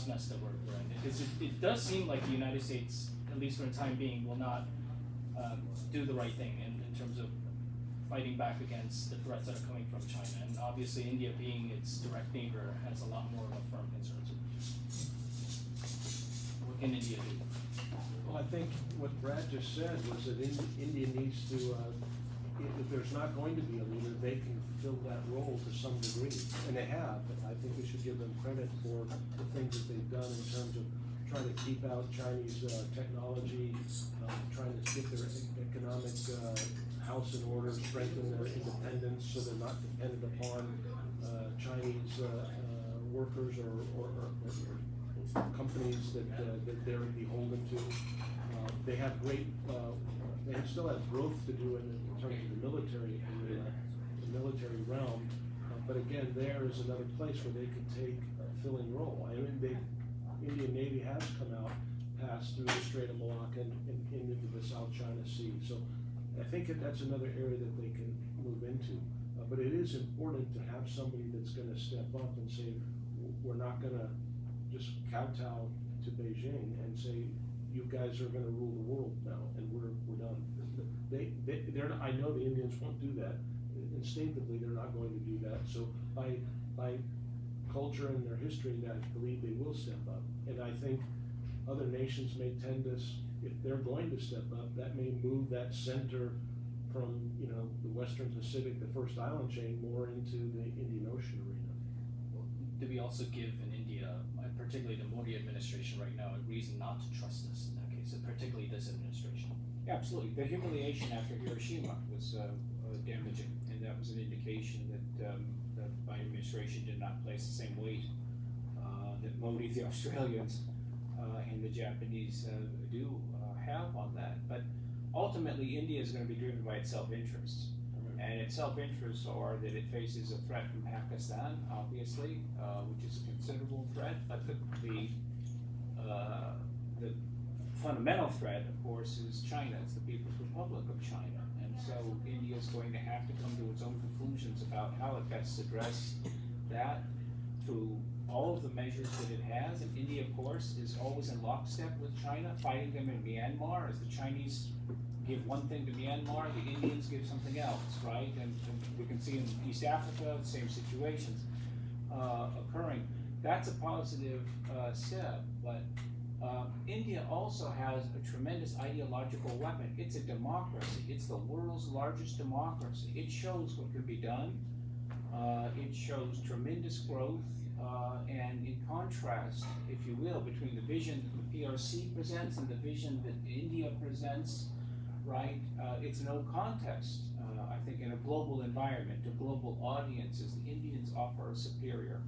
mess that we're in? Because it does seem like the United States, at least for the time being, will not do the right thing in terms of fighting back against the threats that are coming from China. And obviously India, being its direct neighbor, has a lot more of a firm concerns. What can India do? Well, I think what Brad just said was that India needs to, if there's not going to be a leader, they can fill that role to some degree, and they have. But I think we should give them credit for the things that they've done in terms of trying to keep out Chinese technology, trying to get their economic house in order, strengthen their independence so they're not dependent upon Chinese workers or companies that they're beholden to. They have great, they still have growth to do in terms of the military realm, but again, there is another place where they could take a filling role. I mean, the Indian Navy has come out, passed through the Strait of Malacca and into the South China Sea. So I think that's another area that they can move into. But it is important to have somebody that's going to step up and say, we're not going to just kowtow to Beijing and say, you guys are going to rule the world now, and we're done. I know the Indians won't do that. Instinctively, they're not going to do that. So by culture and their history, I believe they will step up. And I think other nations may tend to, if they're going to step up, that may move that center from, you know, the Western Pacific, the first island chain, more into the Indian Ocean arena. Do we also give in India, particularly the Modi administration right now, a reason not to trust us in that case, particularly this administration? Yeah, absolutely. The humiliation after Hiroshima was damaging, and that was an indication that the Biden administration did not place the same weight that Modi, the Australians, and the Japanese do have on that. But ultimately, India is going to be driven by its self-interests. And its self-interests are that it faces a threat from Pakistan, obviously, which is a considerable threat, but the fundamental threat, of course, is China. It's the People's Republic of China. And so India is going to have to come to its own conclusions about how it best address that through all of the measures that it has. And India, of course, is always in lockstep with China, fighting them in Myanmar. As the Chinese give one thing to Myanmar, the Indians give something else, right? And we can see in East Africa, the same situations occurring. That's a positive step, but India also has a tremendous ideological weapon. It's a democracy. It's the world's largest democracy. It shows what can be done. It shows tremendous growth, and in contrast, if you will, between the vision the PRC presents and the vision that India presents, right? It's no contest. I think in a global environment, to global audiences, the Indians offer a superior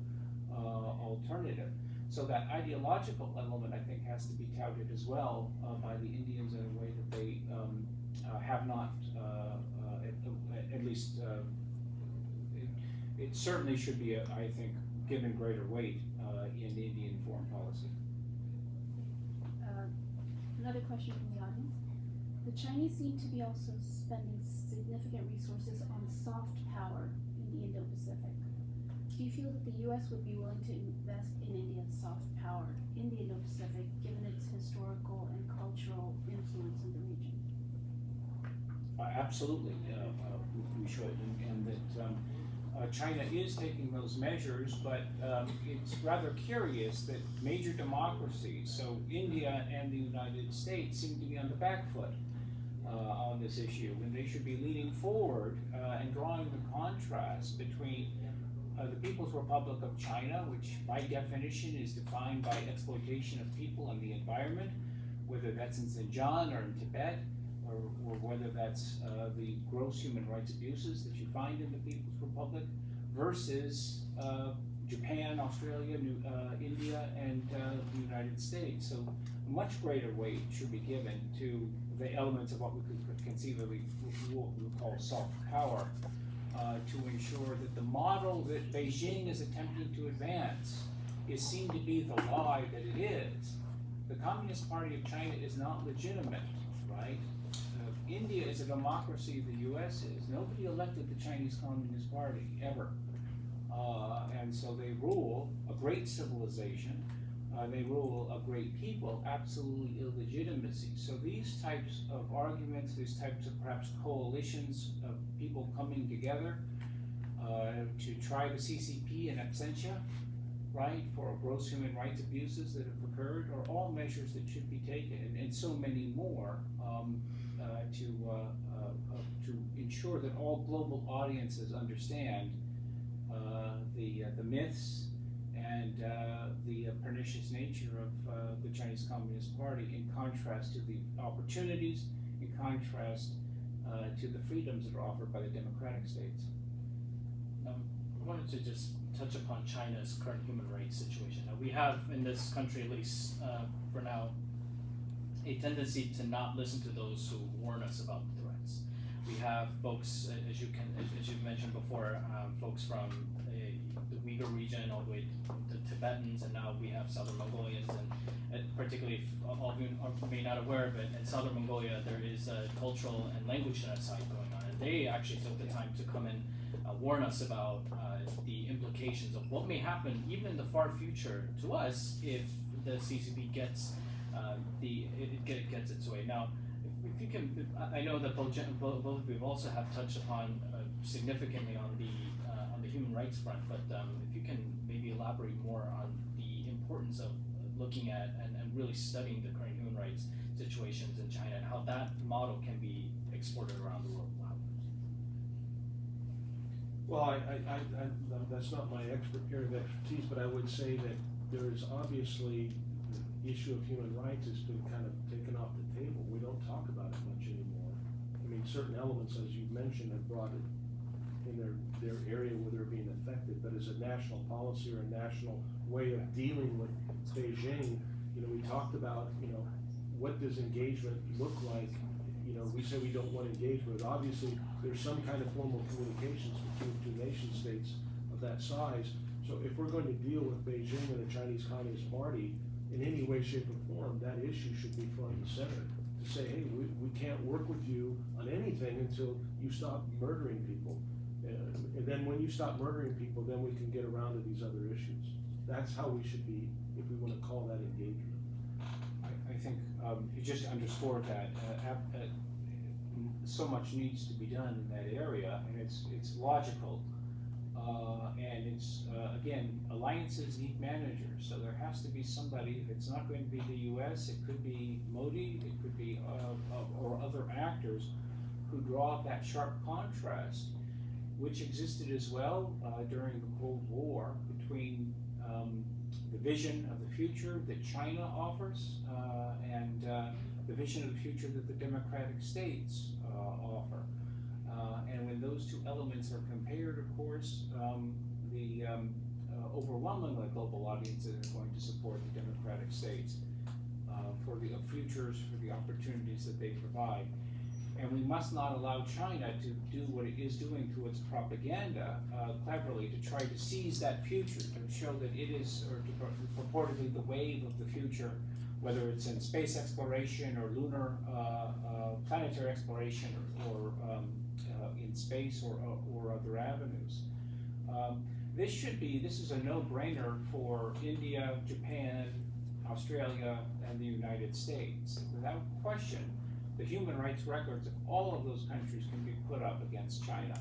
alternative. So that ideological element, I think, has to be touted as well by the Indians in a way that they have not, at least, it certainly should be, I think, given greater weight in Indian foreign policy. Another question from the audience. The Chinese seem to be also spending significant resources on soft power in the Indo-Pacific. Do you feel that the U.S. would be willing to invest in India's soft power in the Indo-Pacific, given its historical and cultural influence in the region? Absolutely, we should, and that China is taking those measures, but it's rather curious that major democracies, so India and the United States, seem to be on the back foot on this issue, when they should be leaning forward and drawing the contrast between the People's Republic of China, which by definition is defined by exploitation of people and the environment, whether that's in Xinjiang or in Tibet, or whether that's the gross human rights abuses that you find in the People's Republic, versus Japan, Australia, India, and the United States. So a much greater weight should be given to the elements of what we could conceivably what we call soft power, to ensure that the model that Beijing is attempting to advance is seen to be the lie that it is. The Communist Party of China is not legitimate, right? India is a democracy, the US is. Nobody elected the Chinese Communist Party, ever. And so they rule a great civilization, they rule a great people, absolutely illegitimacy. So these types of arguments, these types of perhaps coalitions of people coming together to try the CCP in absentia, right, for gross human rights abuses that have occurred, are all measures that should be taken, and so many more to ensure that all global audiences understand the myths and the pernicious nature of the Chinese Communist Party, in contrast to the opportunities, in contrast to the freedoms that are offered by the democratic states. I wanted to just touch upon China's current human rights situation. Now, we have in this country, at least for now, a tendency to not listen to those who warn us about the threats. We have folks, as you've mentioned before, folks from the Uyghur region all the way to Tibetans, and now we have Southern Mongolians, and particularly, if all of you may not aware of it, in Southern Mongolia there is a cultural and language genocide going on, and they actually took the time to come and warn us about the implications of what may happen even in the far future to us if the CCP gets gets its way. Now, if you can, I know that both of you also have touched upon significantly on the human rights front, but if you can maybe elaborate more on the importance of looking at and really studying the current human rights situations in China and how that model can be exported around the world. Well, that's not my area of expertise, but I would say that there is obviously the issue of human rights has been kind of taken off the table. We don't talk about it much anymore. I mean, certain elements, as you mentioned, have brought it in their area where they're being affected, but as a national policy or a national way of dealing with Beijing, we talked about, what does engagement look like? We say we don't want engagement. Obviously, there's some kind of formal communications between two nation states of that size. So if we're going to deal with Beijing and the Chinese Communist Party in any way, shape, or form, that issue should be front and center. To say, hey, we can't work with you on anything until you stop murdering people. And then when you stop murdering people, then we can get around to these other issues. That's how we should be, if we want to call that engagement. I think you just underscored that so much needs to be done in that area, and it's logical, and it's again, alliances need managers, so there has to be somebody. If it's not going to be the U.S., it could be Modi, it could be or other actors who draw up that sharp contrast, which existed as well during the Cold War between the vision of the future that China offers and the vision of the future that the democratic states offer. And when those two elements are compared, of course, the overwhelmingly global audiences are going to support the democratic states for the futures, for the opportunities that they provide. And we must not allow China to do what it is doing through its propaganda cleverly to try to seize that future, to show that it is, or to purportedly the wave of the future, whether it's in space exploration or lunar planetary exploration or in space or other avenues. This is a no-brainer for India, Japan, Australia, and the United States. Without question, the human rights records of all of those countries can be put up against China.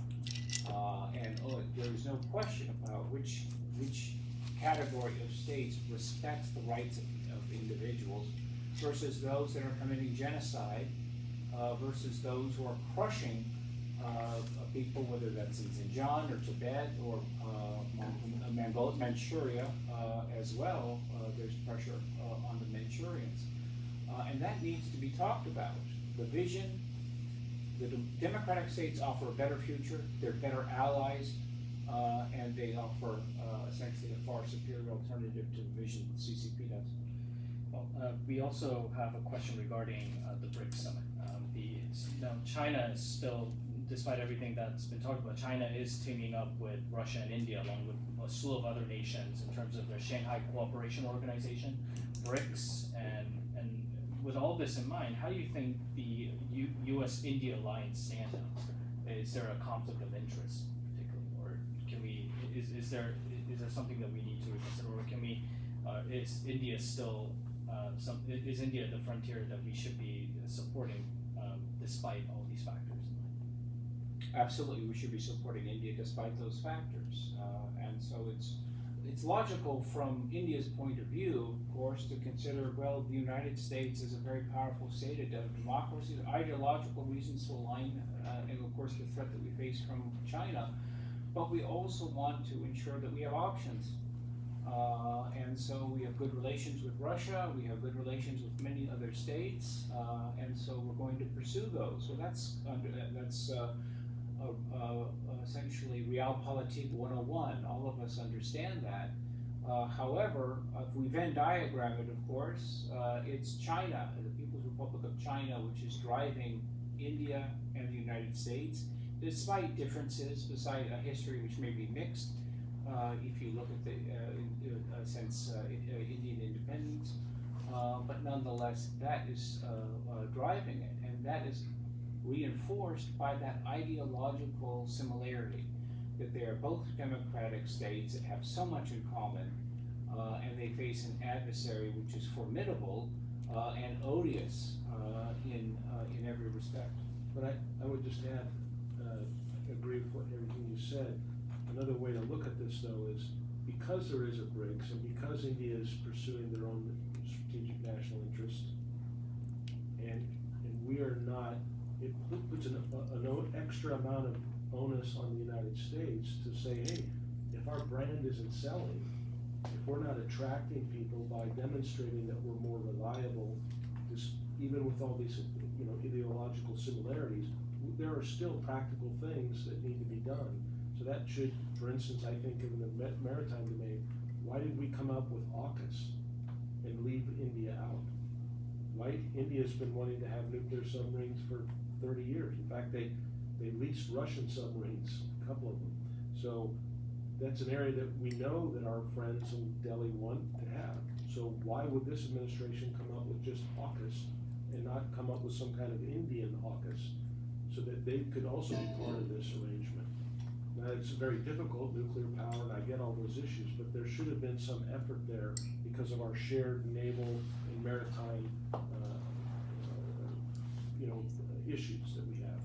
And there is no question about which category of states respects the rights of individuals versus those that are committing genocide, versus those who are crushing people, whether that's in Xinjiang or Tibet or Manchuria as well. There's pressure on the Manchurians. And that needs to be talked about. The vision, the democratic states offer a better future, they're better allies, and they offer essentially a far superior alternative to the vision that CCP does. Well, we also have a question regarding the BRICS summit. Now China is still, despite everything that's been talked about, China is teaming up with Russia and India along with a slew of other nations in terms of their Shanghai Cooperation Organization, BRICS, and with all this in mind, how do you think the U.S.-India alliance stands out? Is there a conflict of interest, particularly, or can we? Is there something that we need to reconsider, or can we? Is India still is India the frontier that we should be supporting despite all these factors? Absolutely, we should be supporting India despite those factors, and so it's logical from India's point of view, of course, to consider, well, the United States is a very powerful state, a democracy, ideological reasons to align, and of course the threat that we face from China, but we also want to ensure that we have options. And so we have good relations with Russia, we have good relations with many other states, and so we're going to pursue those. So that's essentially Realpolitik 101. All of us understand that. However, if we Venn diagram it, of course, it's China, the People's Republic of China, which is driving India and the United States, despite differences, beside a history which may be mixed. If you look at the since Indian independence, but nonetheless, that is driving it, and that is reinforced by that ideological similarity, that they are both democratic states that have so much in common, and they face an adversary which is formidable and odious in every respect. But I would just add, I agree with everything you said. Another way to look at this, though, is because there is a BRICS and because India is pursuing their own strategic national interest, and we are not, it puts an extra amount of onus on the United States to say, hey, if our brand isn't selling, if we're not attracting people by demonstrating that we're more reliable, even with all these ideological similarities, there are still practical things that need to be done. So that should, for instance, I think in the maritime domain, why did we come up with AUKUS and leave India out? Why? India's been wanting to have nuclear submarines for 30 years. In fact, they leased Russian submarines, a couple of them. So that's an area that we know that our friends in Delhi want to have. So why would this administration come up with just AUKUS and not come up with some kind of Indian AUKUS so that they could also be part of this arrangement? Now, it's very difficult, nuclear power, and I get all those issues, but there should have been some effort there because of our shared naval and maritime issues that we have.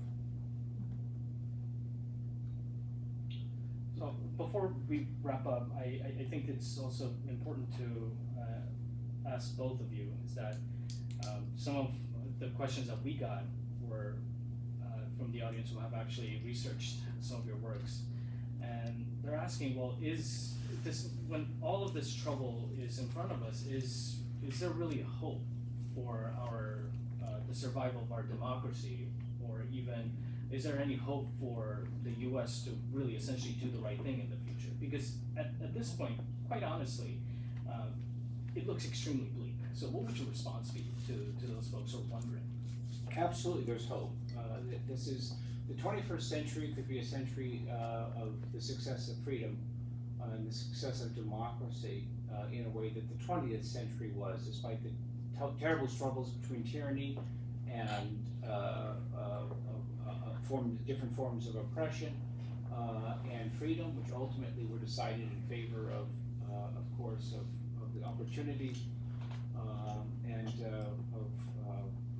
So before we wrap up, I think it's also important to ask both of you is that some of the questions that we got were from the audience who have actually researched some of your works, and they're asking, well, is this, when all of this trouble is in front of us, is there really a hope for our the survival of our democracy, or even is there any hope for the U.S. to really essentially do the right thing in the future? Because at this point, quite honestly, it looks extremely bleak. So what would your response be to those folks who are wondering? Absolutely, there's hope. This is the 21st century could be a century of the success of freedom and the success of democracy in a way that the 20th century was, despite the terrible struggles between tyranny and different forms of oppression and freedom, which ultimately were decided in favor of course, of the opportunity and of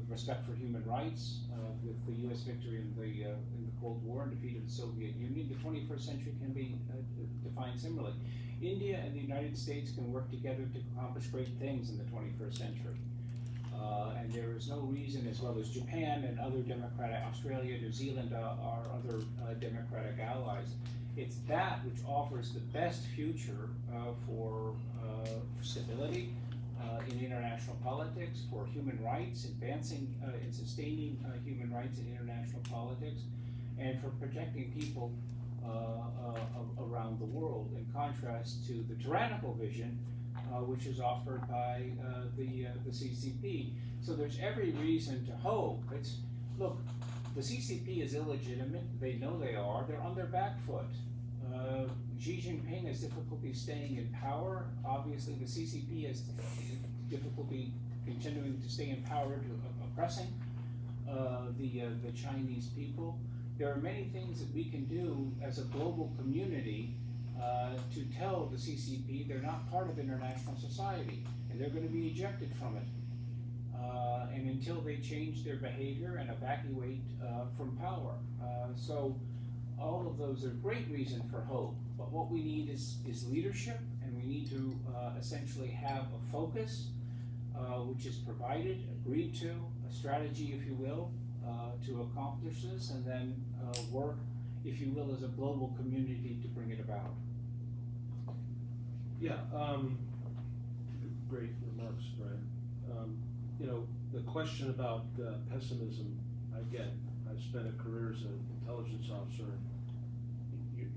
respect for human rights, with the U.S. victory in the Cold War and defeat of the Soviet Union. The 21st century can be defined similarly. India and the United States can work together to accomplish great things in the 21st century. And there is no reason, as well as Japan and other democratic, Australia, New Zealand are other democratic allies. It's that which offers the best future for stability in international politics, for human rights, advancing and sustaining human rights in international politics, and for protecting people around the world, in contrast to the tyrannical vision which is offered by the CCP. So there's every reason to hope. Look, the CCP is illegitimate. They know they are. They're on their back foot. Xi Jinping has difficulty staying in power. Obviously, the CCP has difficulty continuing to stay in power, to oppressing the Chinese people. There are many things that we can do as a global community to tell the CCP they're not part of international society and they're going to be ejected from it. And until they change their behavior and evacuate from power. So all of those are great reason for hope, but what we need is leadership, and we need to essentially have a focus which is provided, agreed to, a strategy, if you will, to accomplish this, and then work, if you will, as a global community to bring it about. Yeah, great remarks, Brian. You know, the question about pessimism, I get. I've spent a career as an intelligence officer.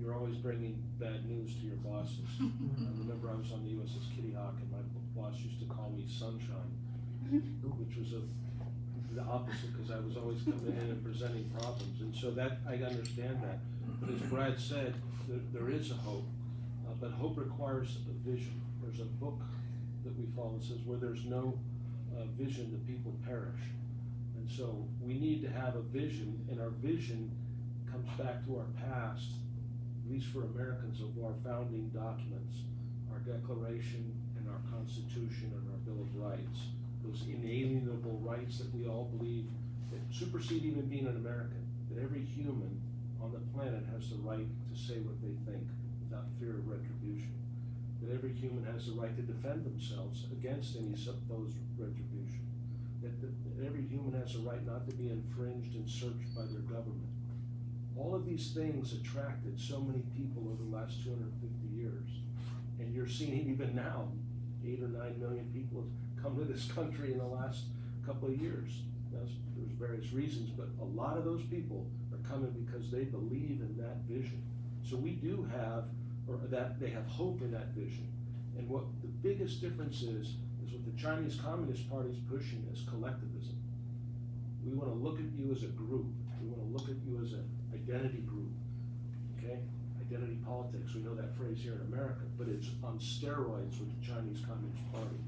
You're always bringing bad news to your bosses. I remember I was on the USS Kitty Hawk, and my boss used to call me Sunshine, which was the opposite, because I was always coming in and presenting problems. And so that, I understand that. But as Brad said, there is a hope, but hope requires a vision. There's a book that we follow that says, where there's no vision, the people perish. And so we need to have a vision, and our vision comes back to our past, at least for Americans, of our founding documents, our Declaration and our Constitution and our Bill of Rights, those inalienable rights that we all believe that supersede even being an American, that every human on the planet has the right to say what they think without fear of retribution, that every human has the right to defend themselves against any supposed retribution, that every human has a right not to be infringed and searched by their government. All of these things attracted so many people over the last 250 years. And you're seeing even now, 8 or 9 million people have come to this country in the last couple of years. There's various reasons, but a lot of those people are coming because they believe in that vision. So we do have, or that they have hope in that vision. And what the biggest difference is what the Chinese Communist Party is pushing is collectivism. We want to look at you as a group. We want to look at you as an identity group, okay? Identity politics, we know that phrase here in America, but it's on steroids with the Chinese Communist Party.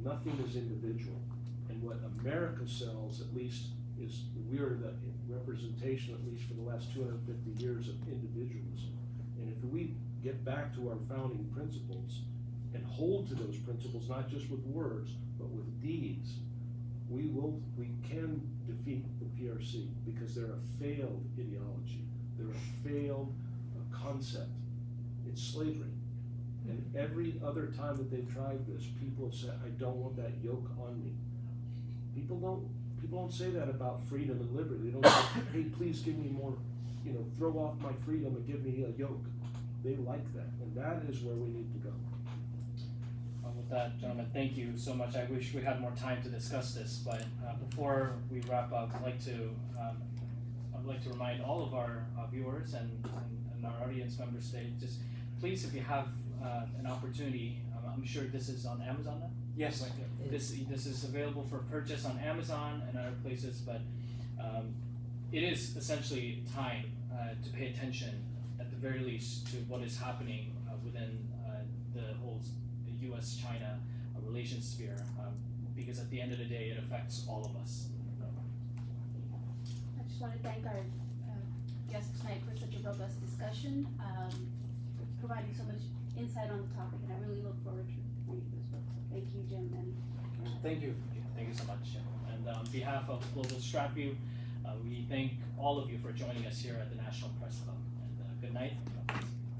Nothing is individual. And what America sells, at least, is we're the representation, at least for the last 250 years, of individualism. And if we get back to our founding principles and hold to those principles, not just with words, but with deeds, we can defeat the PRC, because they're a failed ideology. They're a failed concept. It's slavery. And every other time that they've tried this, people have said, I don't want that yoke on me. People don't say that about freedom and liberty. They don't say, hey, please give me more, throw off my freedom and give me a yoke. They like that, and that is where we need to go. With that, gentlemen, thank you so much. I wish we had more time to discuss this, but before we wrap up, I'd like to remind all of our viewers and our audience members today, just please, if you have an opportunity, I'm sure this is on Amazon now? Yes. Right. This is available for purchase on Amazon and other places, but it is essentially time to pay attention, at the very least, to what is happening within the whole U.S.-China relations sphere, because at the end of the day, it affects all of us. I just want to thank our guests tonight for such a robust discussion, providing so much insight on the topic, and I really look forward to reading this book. So thank you, Jim. And thank you. Thank you so much, Jim. And on behalf of Global Strat View, we thank all of you for joining us here at the National Press Club. And good night.